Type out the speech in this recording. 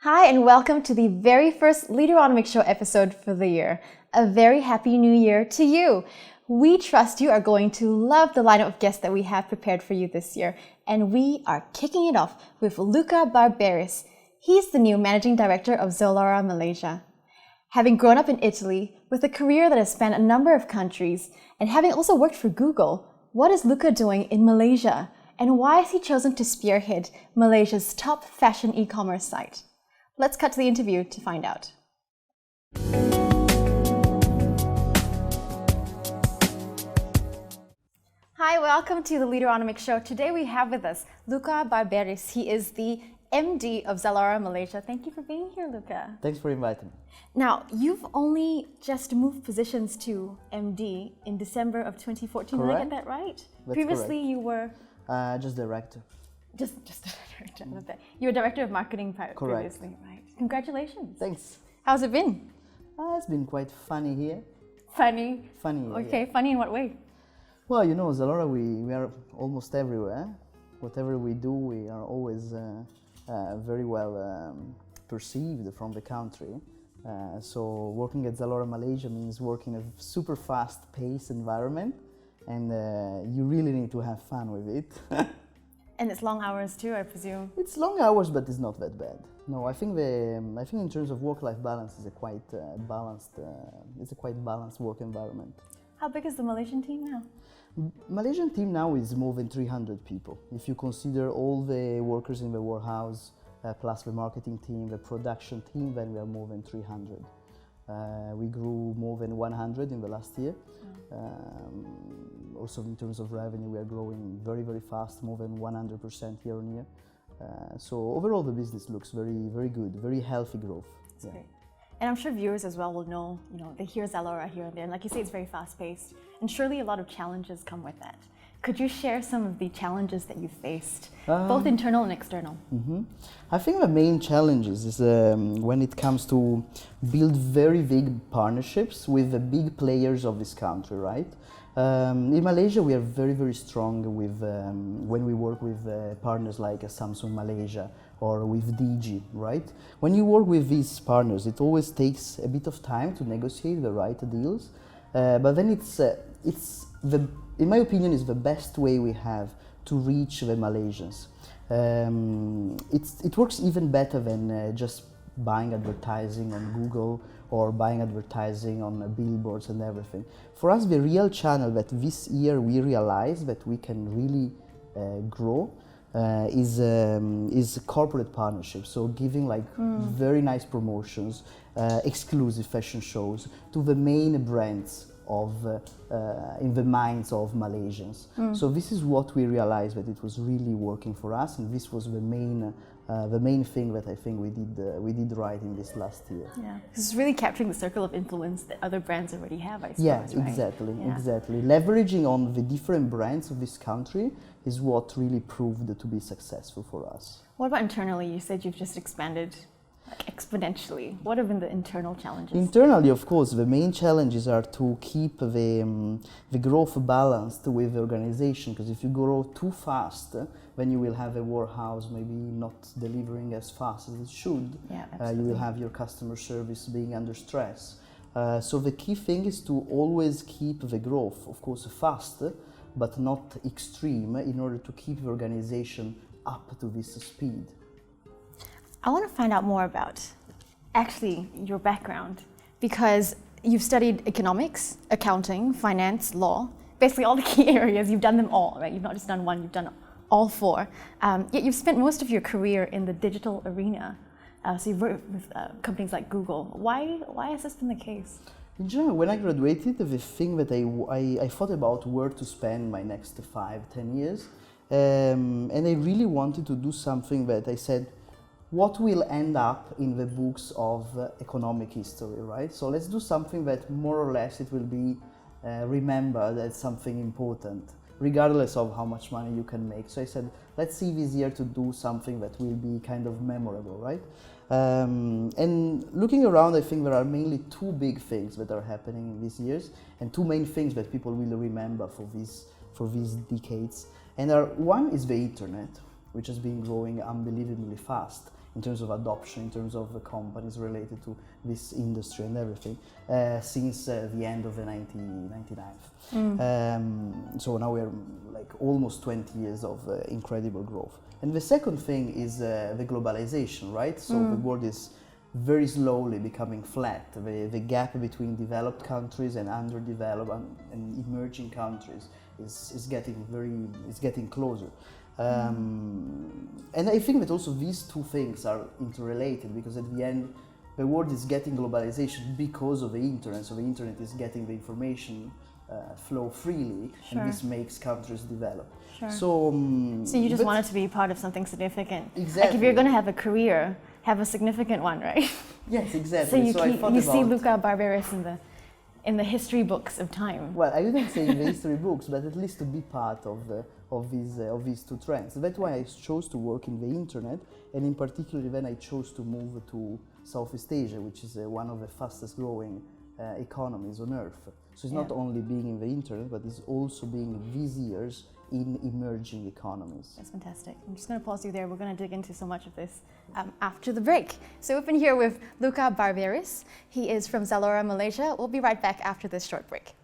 Hi, and welcome to the very first Leaderonomics Show episode for the year. A very happy new year to you. We trust you are going to love the lineup of guests that we have prepared for you this year. And we are kicking it off with Luca Barberis. He's the new managing director of Zalora Malaysia. Having grown up in Italy, with a career that has spanned a number of countries, and having also worked for Google, what is Luca doing in Malaysia? And why has he chosen to spearhead Malaysia's top fashion e-commerce site? Let's cut to the interview to find out. Hi, welcome to the Leaderonomics Show. Today we have with us Luca Barberis. He is the MD of Zalora Malaysia. Thank you for being here, Luca. Thanks for inviting me. Now, you've only just moved positions to MD in December of 2014. Correct. Did I get that right? That's Previously, correct. You were just director. Just a director. You were director of marketing previously, right? Congratulations. Thanks. How's it been? It's been quite funny here. Funny? Funny. Okay, yeah. Funny in what way? Well, you know, Zalora, we are almost everywhere. Whatever we do, we are always very well perceived from the country. So working at Zalora Malaysia means working in a super fast-paced environment, and you really need to have fun with it. And it's long hours too, I presume. It's long hours, but it's not that bad. No, I think in terms of work-life balance is a quite balanced. It's a quite balanced work environment. How big is the Malaysian team now? Malaysian team now is more than 300 people. If you consider all the workers in the warehouse, plus the marketing team, the production team, then we are more than 300. We grew more than 100 in the last year. Also in terms of revenue, we are growing very, very fast, more than 100% year on year. So overall, the business looks very, very good, very healthy growth. That's great. And I'm sure viewers as well will know, they hear Zalora here and there, and like you say, it's very fast-paced, and surely a lot of challenges come with that. Could you share some of the challenges that you faced, both internal and external? Mm-hmm. I think the main challenges is when it comes to build very big partnerships with the big players of this country, right? In Malaysia, we are very, very strong with when we work with partners like Samsung Malaysia or with DG, right? When you work with these partners, it always takes a bit of time to negotiate the right deals, but then in my opinion, is the best way we have to reach the Malaysians. It works even better than just buying advertising on Google or buying advertising on billboards and everything. For us, the real channel that this year we realized that we can really grow is corporate partnerships. So giving very nice promotions, exclusive fashion shows to the main brands in the minds of Malaysians. So this is what we realized that it was really working for us, and this was the main thing that I think we did right in this last year. Yeah, it's really capturing the circle of influence that other brands already have, I suppose. Yeah, right? exactly. Leveraging on the different brands of this country is what really proved to be successful for us. What about internally? You said you've just expanded exponentially. What have been the internal challenges? Internally, of course, the main challenges are to keep the growth balanced with the organization, because if you grow too fast, then you will have a warehouse maybe not delivering as fast as it should. Yeah, you will have your customer service being under stress. So the key thing is to always keep the growth, of course, fast, but not extreme, in order to keep the organization up to this speed. I want to find out more about actually your background, because you've studied economics, accounting, finance, law, basically all the key areas. You've done them all, right? You've not just done one, you've done all four. Yet you've spent most of your career in the digital arena. So you've worked with companies like Google. Why has this been the case? In general, when I graduated, the thing that I thought about where to spend my next 5-10 years, and I really wanted to do something that I said, what will end up in the books of economic history, right? So let's do something that more or less it will be remembered as something important, regardless of how much money you can make. So I said, let's see this year to do something that will be kind of memorable, right? And looking around, I think there are mainly two big things that are happening in these years, and two main things that people will remember for these decades. And one is the internet, which has been growing unbelievably fast. in terms of adoption, in terms of the companies related to this industry and everything, since the end of the 1999. So now we're like almost 20 years of incredible growth. And the second thing is the globalization, right? So the world is very slowly becoming flat. The gap between developed countries and underdeveloped and emerging countries is getting closer. And I think that also these two things are interrelated, because at the end the world is getting globalization because of the internet. So the internet is getting the information flow freely, and this makes countries develop. So you just wanted to be part of something significant. Exactly. Like if you're going to have a career, have a significant one, right? Yes, exactly. So you see Luca Barberis in the history books of time. Well, I wouldn't say in the history books, but at least to be part of these two trends. That's why I chose to work in the internet, and in particular when I chose to move to Southeast Asia, which is one of the fastest growing economies on earth. So it's not only being in the internet, but it's also being these years in emerging economies. That's fantastic. I'm just going to pause you there. We're going to dig into so much of this after the break. So we've been here with Luca Barberis. He is from Zalora Malaysia. We'll be right back after this short break.